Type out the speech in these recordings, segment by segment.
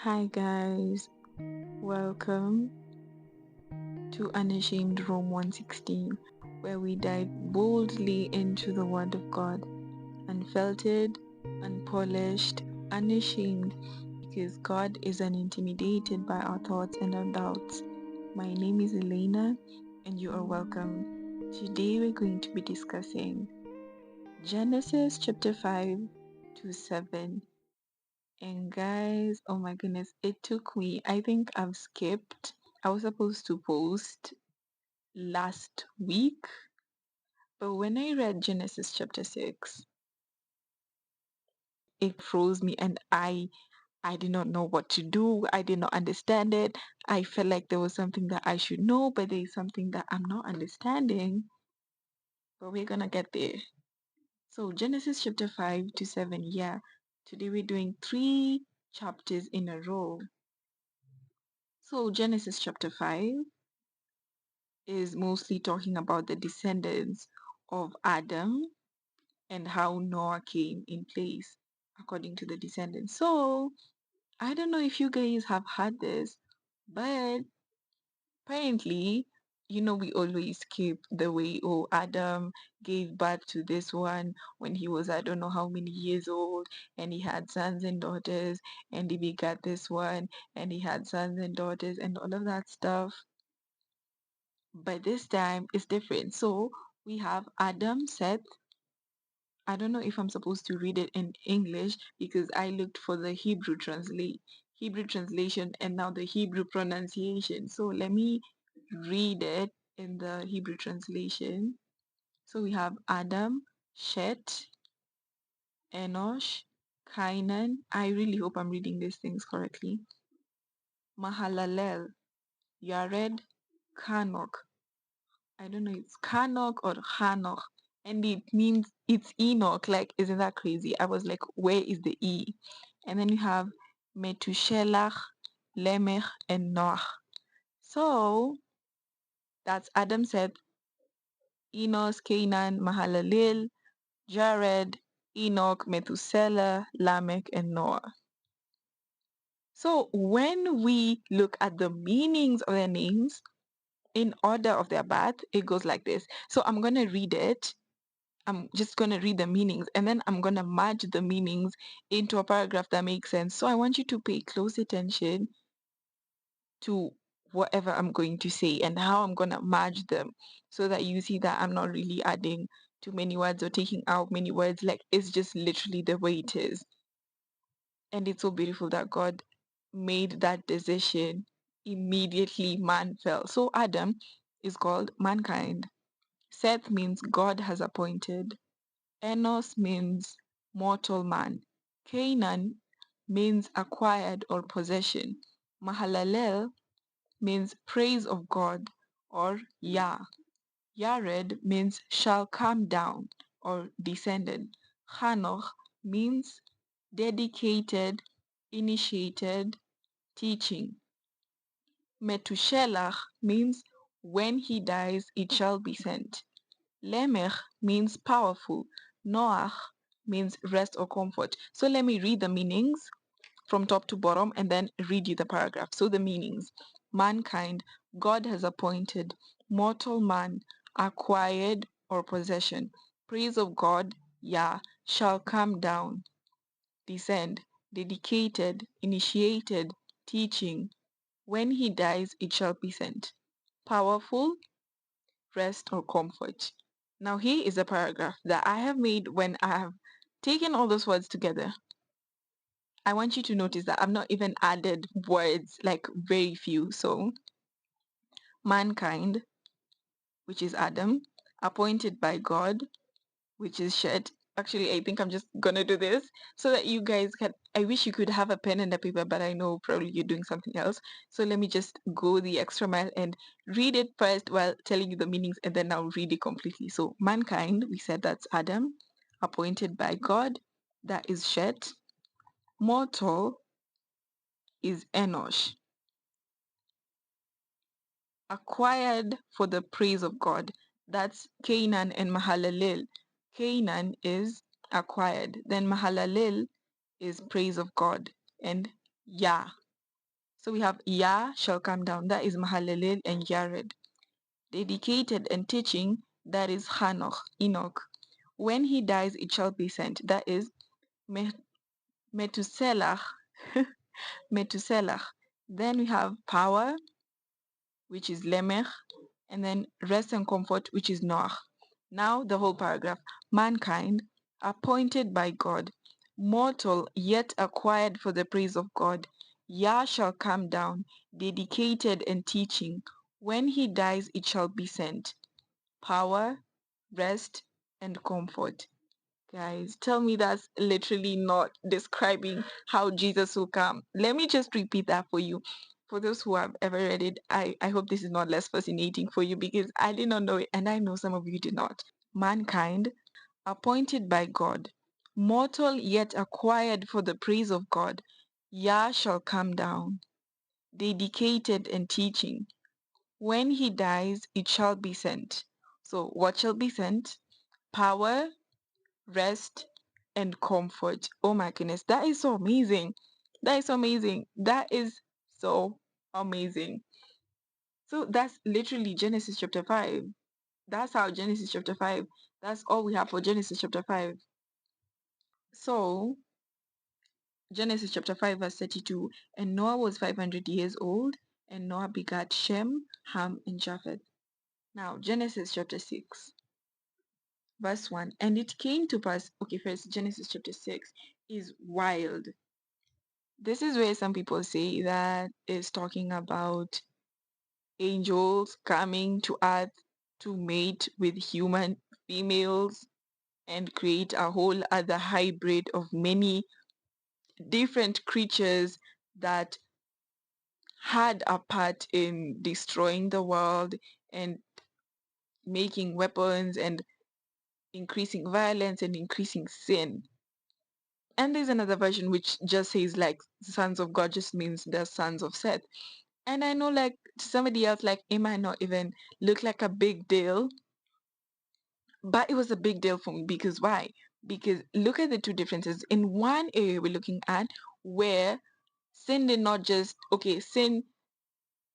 Hi guys, welcome to Unashamed Rome 116, where we dive boldly into the Word of God, unfiltered, unpolished, unashamed, because God is unintimidated by our thoughts and our doubts. My name is Elena, and you are welcome. Today we're going to be discussing Genesis chapter 5 to 7. And guys, oh my goodness, it took me, I think I've skipped. I was supposed to post last week, but when I read Genesis chapter 6, it froze me and I did not know what to do. I did not understand it. I felt like there was something that I should know, but there's something that I'm not understanding. But we're gonna get there. So Genesis chapter 5 to 7, yeah. Today we're doing 3 chapters in a row. So Genesis chapter 5 is mostly talking about the descendants of Adam and how Noah came in place according to the descendants. So I don't know if you guys have had this, but apparently, we always skip the way, oh, Adam gave birth to this one when he was, I don't know how many years old, and he had sons and daughters, and he begat this one, and he had sons and daughters, and all of that stuff. But this time it's different. So we have Adam, Seth. I don't know if I'm supposed to read it in English because I looked for the Hebrew translation and now the Hebrew pronunciation. So let me read it in the Hebrew translation. So we have Adam, Shet, Enosh, Kainan. I really hope I'm reading these things correctly. Mahalalel, Yared, Kanok. I don't know, it's Kanok or Hanoch. And it means it's Enoch. Like, isn't that crazy? I was like, where is the E? And then you have Metushelach, Lemech, and Noach. So that's Adam, Seth, Enos, Canaan, Mahalalel, Jared, Enoch, Methuselah, Lamech, and Noah. So when we look at the meanings of their names in order of their birth, it goes like this. So I'm going to read it. I'm just going to read the meanings and then I'm going to merge the meanings into a paragraph that makes sense. So I want you to pay close attention to whatever I'm going to say and how I'm going to merge them so that you see that I'm not really adding too many words or taking out many words. Like, it's just literally the way it is. And it's so beautiful that God made that decision immediately man fell. So Adam is called mankind. Seth means God has appointed. Enos means mortal man. Canaan means acquired or possession. Mahalalel means praise of God or Yah. Yared means shall come down or descended. Hanoch means dedicated, initiated, teaching. Metushelach means when he dies it shall be sent. Lemech means powerful. Noach means rest or comfort. So let me read the meanings from top to bottom and then read you the paragraph. So the meanings: mankind, God has appointed. Mortal man, acquired or possession. Praise of God, Yah, shall come down, descend. Dedicated, initiated, teaching. When he dies, it shall be sent. Powerful, rest or comfort. Now here is a paragraph that I have made when I have taken all those words together. I want you to notice that I've not even added words, like very few. So mankind, which is Adam, appointed by God, which is Shet. Actually, I think I'm just gonna do this so that you guys can. I wish you could have a pen and a paper, but I know probably you're doing something else. So let me just go the extra mile and read it first while telling you the meanings, and then I'll read it completely. So mankind, we said that's Adam, appointed by God, that is Shet. Mortal is Enosh. Acquired for the praise of God, that's Canaan and Mahalalel. Canaan is acquired. Then Mahalalel is praise of God and Yah. So we have Yah shall come down, that is Mahalalel and Yared. Dedicated and teaching, that is Hanoch, Enoch. When he dies, it shall be sent, that is Methuselah, Methuselah. Then we have power, which is Lemech, and then rest and comfort, which is Noach. Now the whole paragraph. Mankind, appointed by God, mortal yet acquired for the praise of God. Yah shall come down, dedicated and teaching. When he dies, it shall be sent. Power, rest, and comfort. Guys, tell me that's literally not describing how Jesus will come. Let me just repeat that for you. For those who have ever read it, I hope this is not less fascinating for you because I did not know it and I know some of you did not. Mankind, appointed by God, mortal yet acquired for the praise of God, Yah shall come down, dedicated and teaching. When he dies, it shall be sent. So, what shall be sent? Power, rest, and comfort. Oh my goodness, that is so amazing. That is so amazing. That is so amazing. So that's literally Genesis chapter 5. That's how Genesis chapter 5, that's all we have for Genesis chapter 5. So, Genesis chapter 5, verse 32, and Noah was 500 years old, and Noah begat Shem, Ham, and Japheth. Now, Genesis chapter 6, verse 1, and it came to pass, okay, first, Genesis chapter 6 is wild. This is where some people say that is talking about angels coming to earth to mate with human females and create a whole other hybrid of many different creatures that had a part in destroying the world and making weapons and increasing violence and increasing sin. And there's another version which just says like sons of God just means the sons of Seth. And I know like to somebody else, like it might not even look like a big deal, but it was a big deal for me because why? Because look at the two differences. In one area we're looking at where sin did not just, okay, sin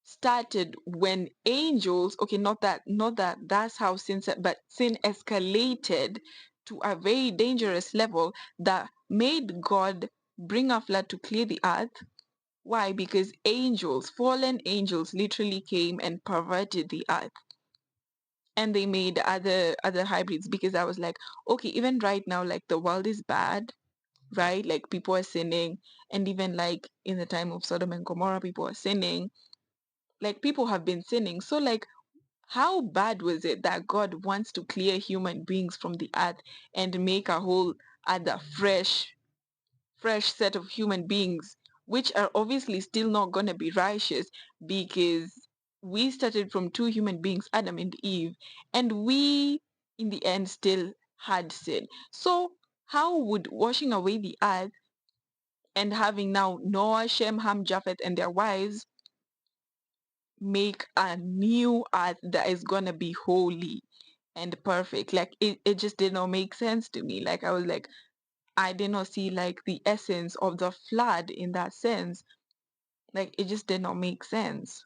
started when angels, okay, not that that's how sin set, but sin escalated to a very dangerous level that made God bring a flood to clear the earth. Why? Because angels, fallen angels, literally came and perverted the earth. And they made other hybrids because I was like, okay, even right now, like the world is bad, right? Like people are sinning, and even like in the time of Sodom and Gomorrah, people are sinning. Like people have been sinning. So like how bad was it that God wants to clear human beings from the earth and make a whole other fresh set of human beings, which are obviously still not going to be righteous because we started from two human beings, Adam and Eve, and we, in the end, still had sin. So, how would washing away the earth and having now Noah, Shem, Ham, Japheth, and their wives make a new earth that is going to be holy and perfect? Like, it just did not make sense to me. Like, I was like, I did not see like the essence of the flood in that sense. Like it just did not make sense.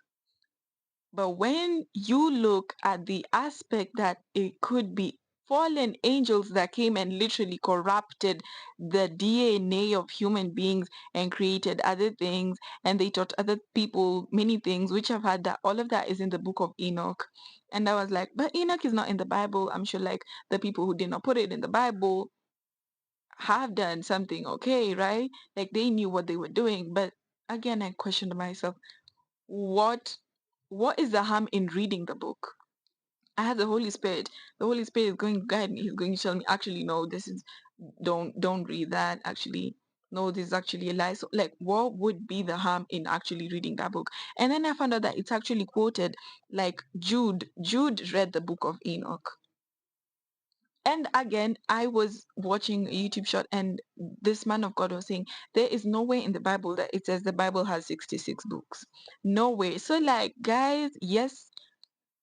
But when you look at the aspect that it could be fallen angels that came and literally corrupted the DNA of human beings and created other things, and they taught other people many things, which I've had that all of that is in the book of Enoch. And I was like, but Enoch is not in the Bible. I'm sure like the people who did not put it in the Bible have done something okay, right? Like they knew what they were doing. But again, I questioned myself, what what is the harm in reading the book? I had the Holy Spirit. The Holy Spirit is going to guide me. He's going to tell me, actually, no, this is don't read that. Actually, no, this is actually a lie. So like what would be the harm in actually reading that book? And then I found out that it's actually quoted like Jude read the book of Enoch. And again, I was watching a YouTube shot, and this man of God was saying, there is no way in the Bible that it says the Bible has 66 books. No way. So, like, guys, yes,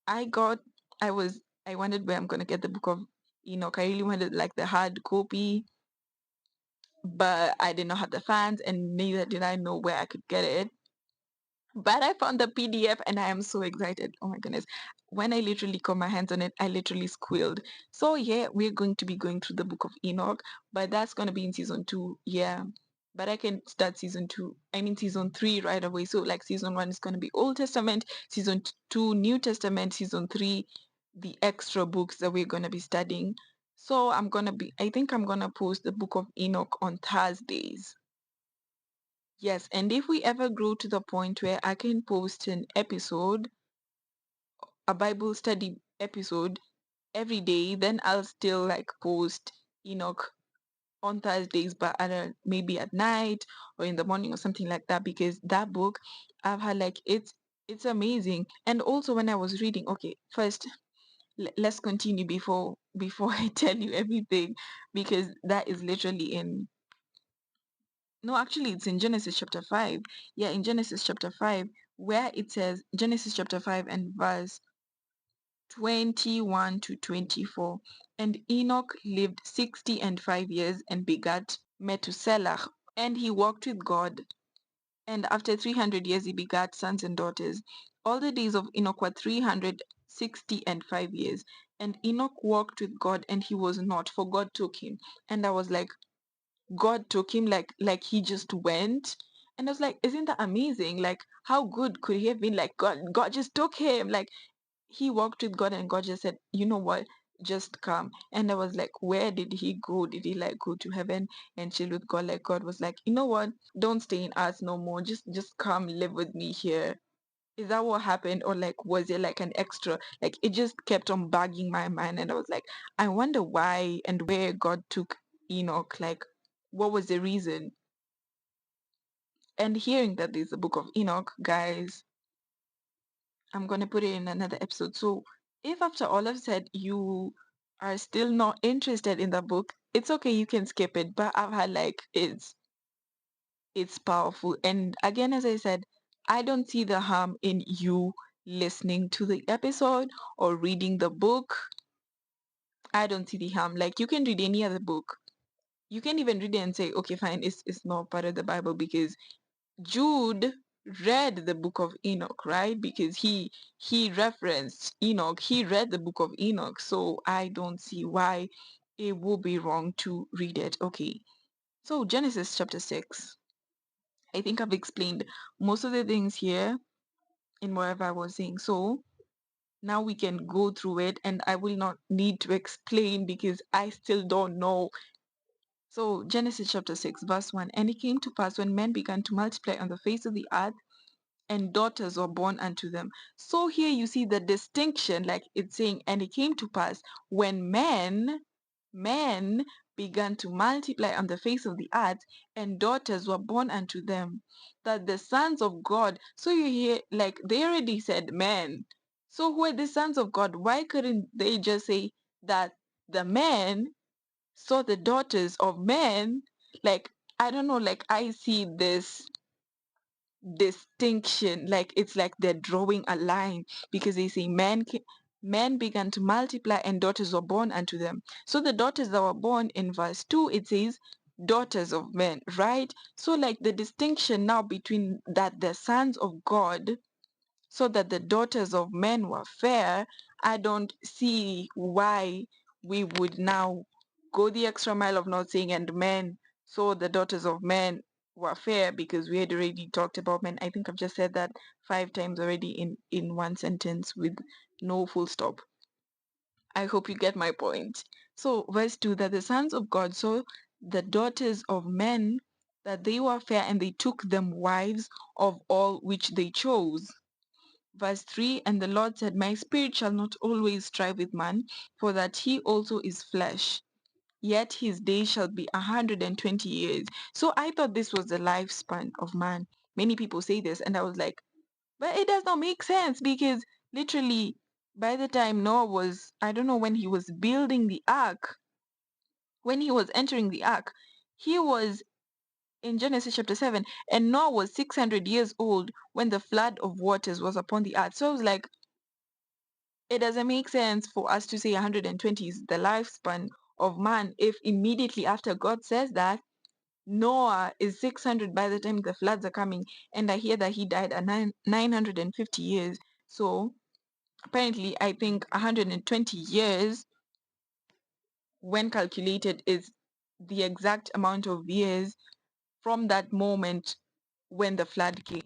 I got, I wondered where I'm going to get the book of Enoch. I really wanted like the hard copy, but I did not have the funds, and neither did I know where I could get it. But I found the PDF and I am so excited. Oh my goodness. When I literally got my hands on it, I literally squealed. So yeah, we're going to be going through the book of Enoch, but that's gonna be in season 2. Yeah. But I can start season 3 right away. So like season 1 is gonna be Old Testament, season 2 New Testament, season 3 the extra books that we're gonna be studying. So I think I'm gonna post the book of Enoch on Thursdays. Yes, and if we ever grow to the point where I can post an episode, a Bible study episode every day, then I'll still like post Enoch on Thursdays, but maybe at night or in the morning or something like that, because that book I've had like it's amazing. And also when I was reading, okay, first let's continue before I tell you everything, because that is literally in no, actually, it's in Genesis chapter 5. Yeah, in Genesis chapter 5, where it says, Genesis chapter 5 and verse 21 to 24. And Enoch lived 60 and 5 years and begat Methuselah. And he walked with God. And after 300 years, he begat sons and daughters. All the days of Enoch were 365 years. And Enoch walked with God, and he was not, for God took him. And I was like, God took him like he just went. And I was like, isn't that amazing? Like how good could he have been? Like God just took him. Like he walked with God and God just said, you know what? Just come. And I was like, where did he go? Did he like go to heaven and chill with God? Like God was like, you know what? Don't stay in earth no more. Just come live with me here. Is that what happened? Or like was it like an extra? Like it just kept on bugging my mind and I was like, I wonder why and where God took Enoch. Like what was the reason? And hearing that there's a book of Enoch, guys, I'm gonna put it in another episode. So if after all I've said you are still not interested in the book, it's okay, you can skip it. But I've had like it's powerful. And again, as I said, I don't see the harm in you listening to the episode or reading the book. I don't see the harm. Like you can read any other book. You can even read it and say, okay, fine, it's not part of the Bible because Jude read the book of Enoch, right? Because he referenced Enoch. He read the book of Enoch. So I don't see why it would be wrong to read it. Okay. So Genesis chapter 6. I think I've explained most of the things here in whatever I was saying. So now we can go through it and I will not need to explain because I still don't know. So Genesis chapter 6 verse 1. And it came to pass when men began to multiply on the face of the earth and daughters were born unto them. So here you see the distinction, like it's saying, and it came to pass when men began to multiply on the face of the earth, and daughters were born unto them, that the sons of God. So you hear, like they already said men. So who are the sons of God? Why couldn't they just say that the men saw the daughters of men? Like, I don't know, like I see this distinction, like it's like they're drawing a line because they say men began to multiply and daughters were born unto them. So the daughters that were born in verse 2, it says daughters of men, right? So like the distinction now between that the sons of God, so that the daughters of men were fair, I don't see why we would now go the extra mile of not saying and men, so the daughters of men were fair because we had already talked about men. I think I've just said that 5 times already in one sentence with no full stop. I hope you get my point. So verse 2, that the sons of God saw the daughters of men, that they were fair, and they took them wives of all which they chose. Verse 3, and the Lord said, my spirit shall not always strive with man, for that he also is flesh, yet his days shall be 120 years. So I thought this was the lifespan of man. Many people say this, and I was like, but it does not make sense because literally by the time Noah was, I don't know when he was building the ark, when he was entering the ark, he was in Genesis chapter 7, and Noah was 600 years old when the flood of waters was upon the earth. So I was like, it doesn't make sense for us to say 120 is the lifespan of man if immediately after God says that, Noah is 600 by the time the floods are coming, and I hear that he died at 950 years. So apparently, I think 120 years, when calculated, is the exact amount of years from that moment when the flood came.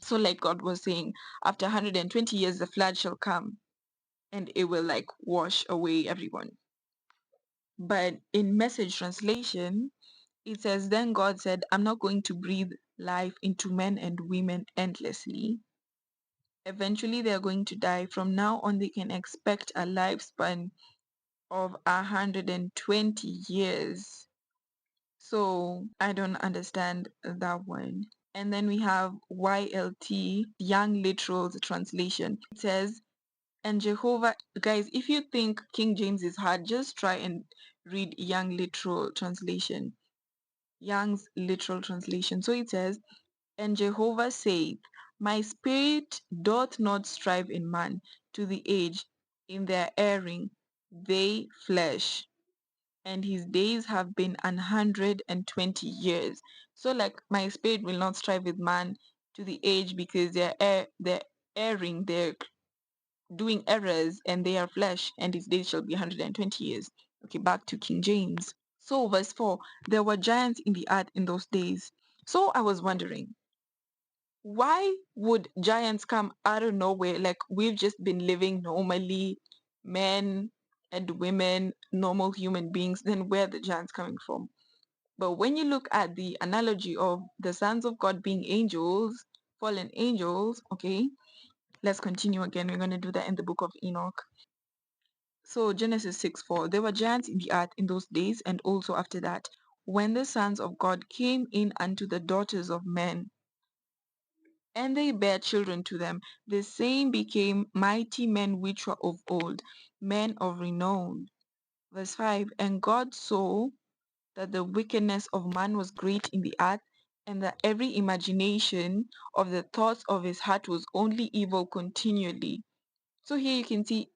So, like God was saying, after 120 years, the flood shall come and it will like wash away everyone. But in message translation, it says, Then God said, I'm not going to breathe life into men and women endlessly. Eventually, they're going to die. From now on, they can expect a lifespan of 120 years. So I don't understand that one. And then we have YLT, Young Literal Translation. It says, and Jehovah, guys, if you think King James is hard, just try and read Young Literal Translation. Young's Literal Translation. So it says, and Jehovah saith, My spirit doth not strive in man to the age, in their erring, they flesh, and his days have been 120 years. So like my spirit will not strive with man to the age because they're erring, they're doing errors, and they are flesh, and his days shall be 120 years. Okay, back to King James. So verse 4, there were giants in the earth in those days. So I was wondering, why would giants come out of nowhere? Like we've just been living normally, men and women, normal human beings, then where are the giants coming from? But when you look at the analogy of the sons of God being angels, fallen angels, okay, let's continue again. We're going to do that in the book of Enoch. So Genesis 6:4, there were giants in the earth in those days, and also after that, when the sons of God came in unto the daughters of men, and they bare children to them. The same became mighty men which were of old, men of renown. Verse 5, and God saw that the wickedness of man was great in the earth, and that every imagination of the thoughts of his heart was only evil continually. So here you can see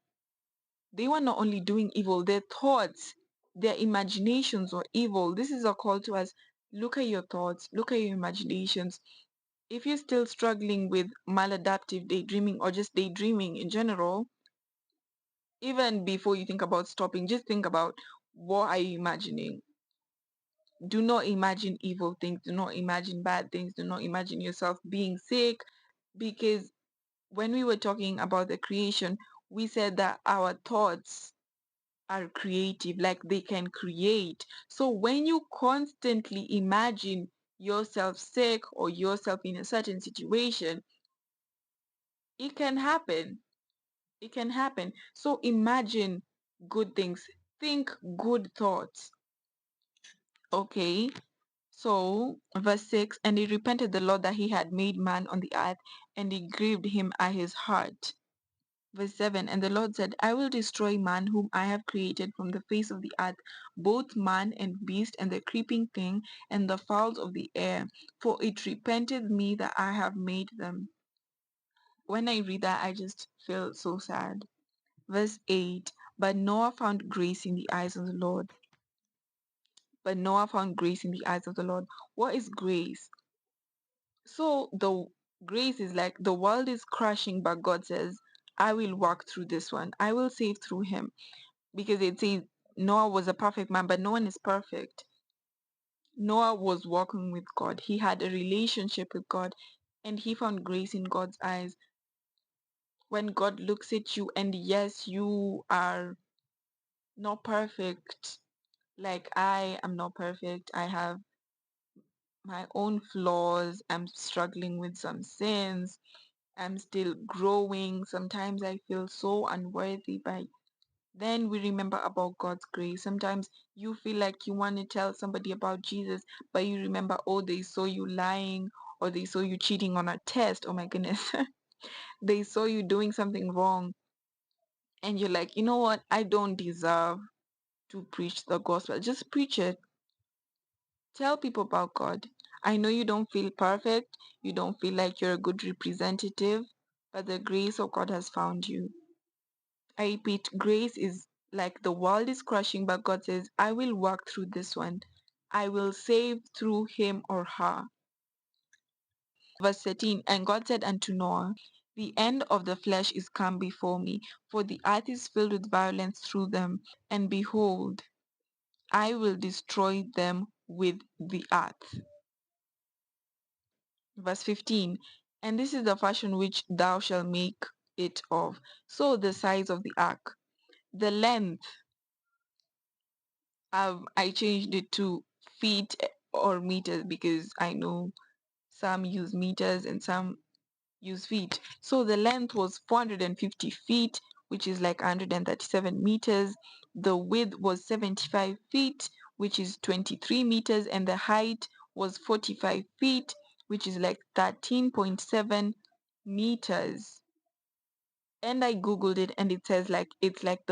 they were not only doing evil, their thoughts, their imaginations were evil. This is a call to us. Look at your thoughts, look at your imaginations. If you're still struggling with maladaptive daydreaming or just daydreaming in general, even before you think about stopping, just think about, what are you imagining? Do not imagine evil things. Do not imagine bad things. Do not imagine yourself being sick. Because when we were talking about the creation, we said that our thoughts are creative, like they can create. So when you constantly imagine yourself sick or yourself in a certain situation, it can happen. It can happen. So imagine good things. Think good thoughts. Okay. So, verse 6, and he repented the Lord that he had made man on the earth, and it grieved him at his heart. Verse 7, and the Lord said, I will destroy man whom I have created from the face of the earth, both man and beast, and the creeping thing, and the fowls of the air, for it repented me that I have made them. When I read that, I just feel so sad. Verse 8, but Noah found grace in the eyes of the Lord. But Noah found grace in the eyes of the Lord. What is grace? So the grace is like the world is crashing, but God says, I will walk through this one. I will save through him. Because it says Noah was a perfect man, but no one is perfect. Noah was walking with God. He had a relationship with God, and he found grace in God's eyes. When God looks at you, and yes, you are not perfect. Like I am not perfect. I have my own flaws. I'm struggling with some sins. I'm still growing. Sometimes I feel so unworthy, but then we remember about God's grace. Sometimes you feel like you want to tell somebody about Jesus, but you remember, oh, they saw you lying, or they saw you cheating on a test. Oh my goodness. They saw you doing something wrong. And you're like, you know what? I don't deserve to preach the gospel. Just preach it. Tell people about God. I know you don't feel perfect. You don't feel like you're a good representative, but the grace of God has found you. I repeat, grace is like the world is crushing, but God says, I will walk through this one. I will save through him or her. Verse 13, and God said unto Noah, the end of the flesh is come before me, for the earth is filled with violence through them, and behold, I will destroy them with the earth. Verse 15, and this is the fashion which thou shalt make it of. So the size of the ark, the length, I changed it to feet or meters because I know some use meters and some use feet. So the length was 450 feet, which is like 137 meters. The width was 75 feet, which is 23 meters, and the height was 45 feet, which is like 13.7 meters. And I googled it, and it says like it's like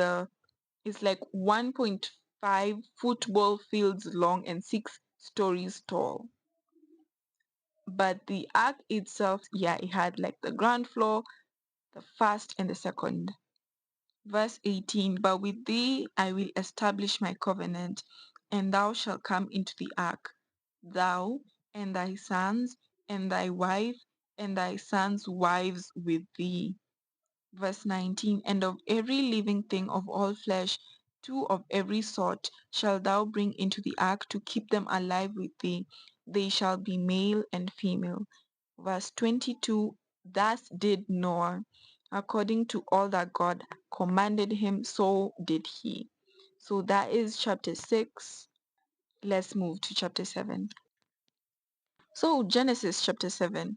1.5 football fields long and 6 stories tall. But the ark itself, yeah, it had like the ground floor, the first and the second. Verse 18, but with thee I will establish my covenant, and thou shalt come into the ark, thou and thy sons and thy wife and thy sons' wives with thee. Verse 19, and of every living thing of all flesh, 2 of every sort shalt thou bring into the ark to keep them alive with thee. They shall be male and female. Verse 22, thus did Noah, according to all that God commanded him, so did he. So that is chapter 6. Let's move to chapter 7. So Genesis chapter 7.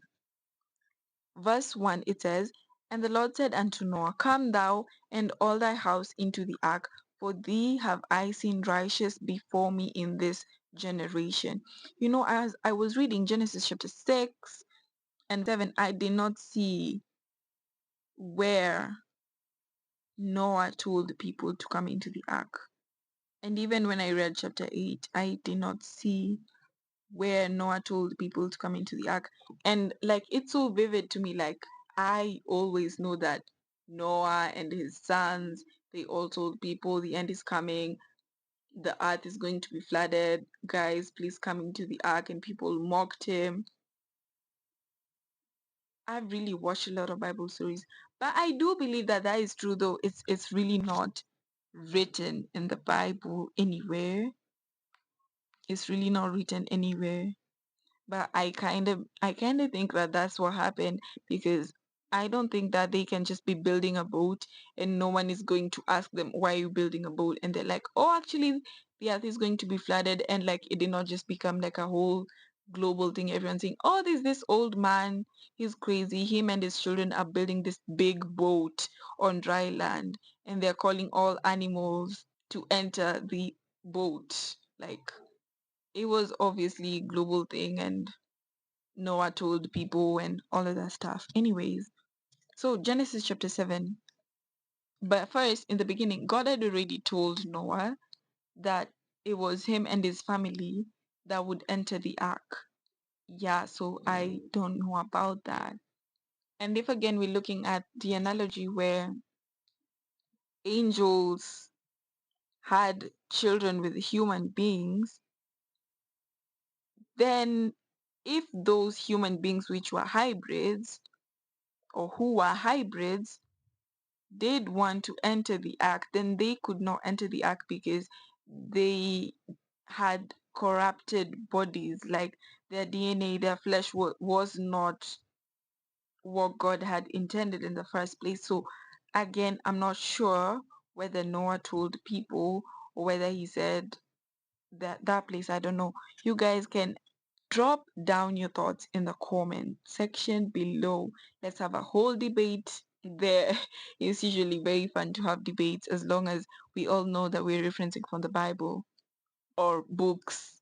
Verse 1, it says, and the Lord said unto Noah, come thou and all thy house into the ark, for thee have I seen righteous before me in this generation. You know, as I was reading Genesis chapter 6 and 7, I did not see where Noah told the people to come into the ark. And even when I read chapter 8, I did not see where Noah told people to come into the ark. And like it's so vivid to me, like I always know that Noah and his sons, they all told people the end is coming, the earth is going to be flooded, guys, please come into the ark, and people mocked him. I've really watched a lot of Bible stories, but I do believe that that is true, though it's really not written in the Bible anywhere. It's really not written anywhere. But I kind of think that that's what happened, because I don't think that they can just be building a boat and no one is going to ask them, why are you building a boat? And they're like, oh, actually the earth is going to be flooded, and like it did not just become like a whole global thing. Everyone's saying, oh, there's this old man, he's crazy. Him and his children are building this big boat on dry land, and they're calling all animals to enter the boat. Like it was obviously a global thing, and Noah told people and all of that stuff. Anyways, so Genesis chapter 7. But first, in the beginning, God had already told Noah that it was him and his family that would enter the ark. Yeah, so I don't know about that. And if again we're looking at the analogy where angels had children with human beings, then if those human beings which were hybrids or who were hybrids did want to enter the ark, then they could not enter the ark because they had corrupted bodies, like their DNA, their flesh was not what God had intended in the first place. So again, I'm not sure whether Noah told people or whether he said that place. I don't know. You guys can drop down your thoughts in the comment section below. Let's have a whole debate there. It's usually very fun to have debates as long as we all know that we're referencing from the Bible or books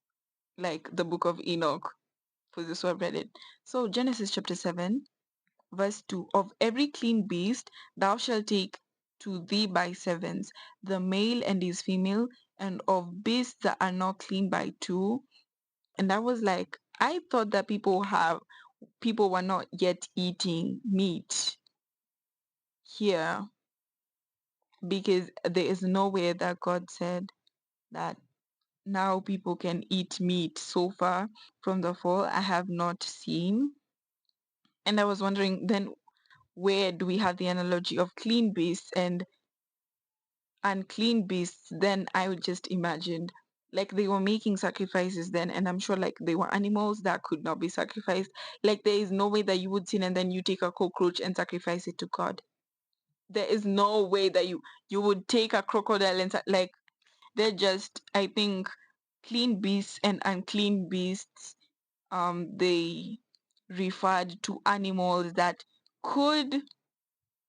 like the book of Enoch, for those who have read it. So Genesis chapter 7, verse 2, of every clean beast thou shalt take to thee by sevens, the male and his female, and of beasts that are not clean by two. And I was like, I thought that people were not yet eating meat here, because there is nowhere that God said that now people can eat meat so far from the fall, I have not seen. And I was wondering then, where do we have the analogy of clean beasts and unclean beasts? Then I would just imagine like they were making sacrifices then, and I'm sure like they were animals that could not be sacrificed. Like there is no way that you would sin and then you take a cockroach and sacrifice it to God. There is no way that you would take a crocodile and like they're just, I think, clean beasts and unclean beasts, they referred to animals that could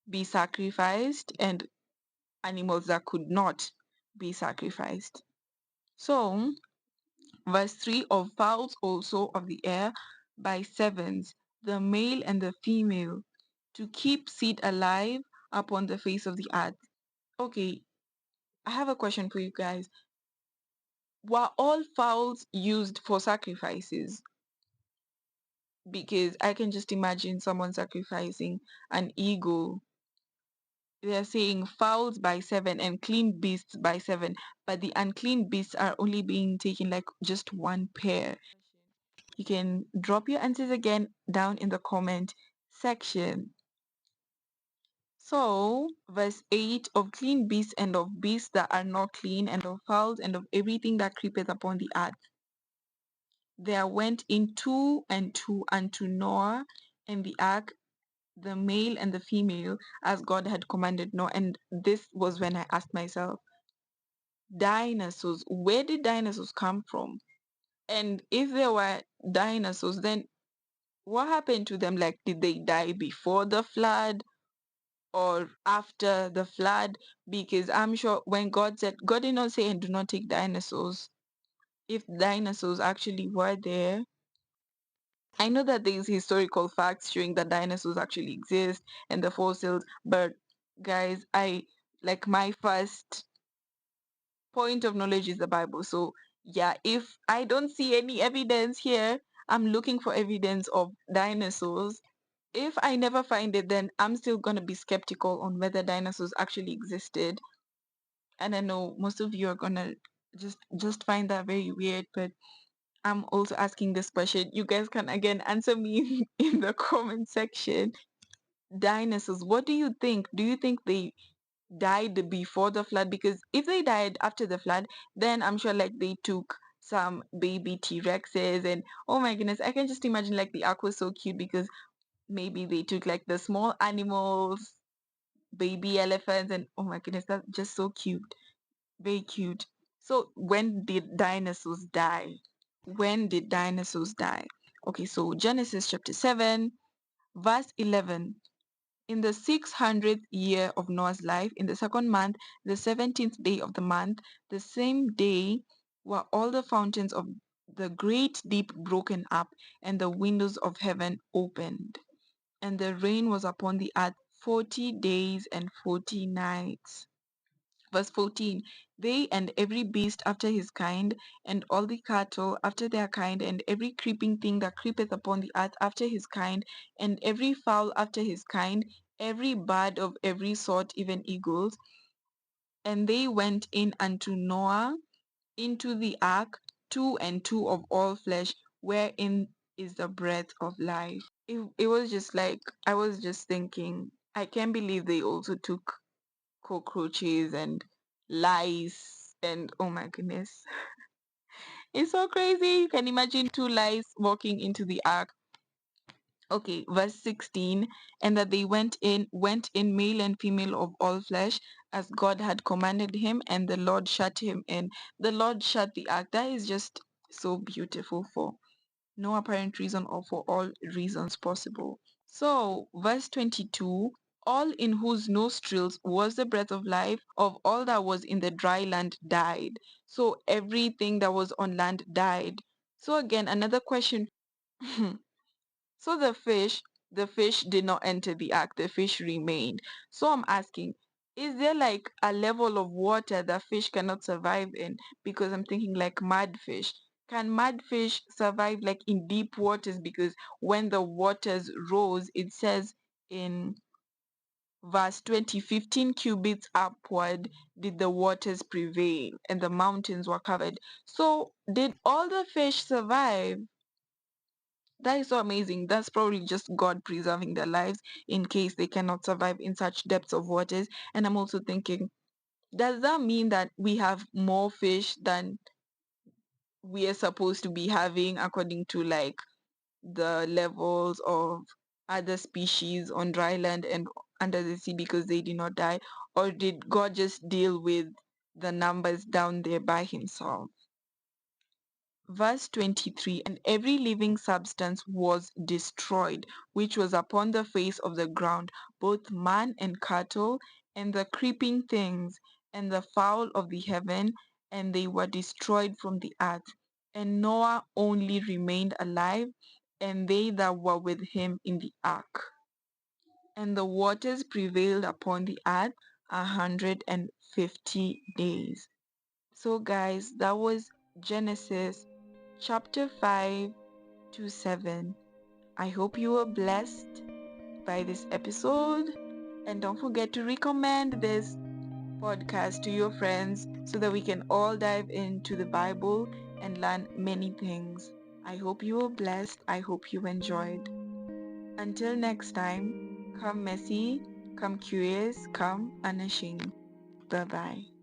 be sacrificed and animals that could not be sacrificed. So, verse 3, of fowls also of the air by sevens, the male and the female, to keep seed alive upon the face of the earth. Okay, I have a question for you guys. Were all fowls used for sacrifices? Because I can just imagine someone sacrificing an eagle. They're saying fowls by seven and clean beasts by seven, but the unclean beasts are only being taken like just one pair. You can drop your answers again down in the comment section. So, verse 8, of clean beasts and of beasts that are not clean, and of fowls and of everything that creepeth upon the earth. There went in two and two unto Noah and the ark, the male and the female, as God had commanded Noah. And this was when I asked myself, dinosaurs, where did dinosaurs come from? And if there were dinosaurs, then what happened to them? Like, did they die before the flood or after the flood? Because I'm sure when God said, God did not say, and do not take dinosaurs. If dinosaurs actually were there, I know that there's historical facts showing that dinosaurs actually exist and the fossils, but guys, I like my first point of knowledge is the Bible. So, yeah, if I don't see any evidence here, I'm looking for evidence of dinosaurs. If I never find it, then I'm still going to be skeptical on whether dinosaurs actually existed. And I know most of you are going to just find that very weird, but I'm also asking this question. You guys can again answer me in the comment section. Dinosaurs, what do you think? Do you think they died before the flood? Because if they died after the flood, then I'm sure like they took some baby T-Rexes, and oh my goodness, I can just imagine like the ark was so cute because maybe they took like the small animals, baby elephants, and oh my goodness, that's just so cute. Very cute. So when did dinosaurs die? When did dinosaurs die? Okay, so Genesis chapter 7, verse 11. In the 600th year of Noah's life, in the second month, the 17th day of the month, the same day were all the fountains of the great deep broken up, and the windows of heaven opened. And the rain was upon the earth 40 days and 40 nights. Verse 14, they and every beast after his kind, and all the cattle after their kind, and every creeping thing that creepeth upon the earth after his kind, and every fowl after his kind, every bird of every sort, even eagles. And they went in unto Noah into the ark, two and two of all flesh, wherein is the breath of life. It was just like, I was just thinking, I can't believe they also took cockroaches and lice, and oh my goodness, it's so crazy. You can imagine two lice walking into the ark. Okay, verse 16, and that they went in male and female of all flesh, as God had commanded him, and the Lord shut him in. The Lord shut the ark. That is just so beautiful for no apparent reason or for all reasons possible. So, verse 22, all in whose nostrils was the breath of life of all that was in the dry land died. So, everything that was on land died. So, again, another question. So, the fish did not enter the ark, the fish remained. So, I'm asking, is there like a level of water that fish cannot survive in? Because I'm thinking like mud fish. Can mud fish survive like in deep waters? Because when the waters rose, it says in Verse 20, 15 cubits upward did the waters prevail, and the mountains were covered. So, did all the fish survive? That is so amazing. That's probably just God preserving their lives in case they cannot survive in such depths of waters. And I'm also thinking, does that mean that we have more fish than we are supposed to be having according to like the levels of other species on dry land and under the sea because they did not die? Or did God just deal with the numbers down there by himself? Verse 23, and every living substance was destroyed, which was upon the face of the ground, both man and cattle, and the creeping things, and the fowl of the heaven, and they were destroyed from the earth. And Noah only remained alive, and they that were with him in the ark. And the waters prevailed upon the earth 150 days. So, guys, that was Genesis chapter 5 to 7. I hope you were blessed by this episode. And don't forget to recommend this podcast to your friends so that we can all dive into the Bible and learn many things. I hope you were blessed. I hope you enjoyed. Until next time, come messy, come curious, come unashamed. Bye bye.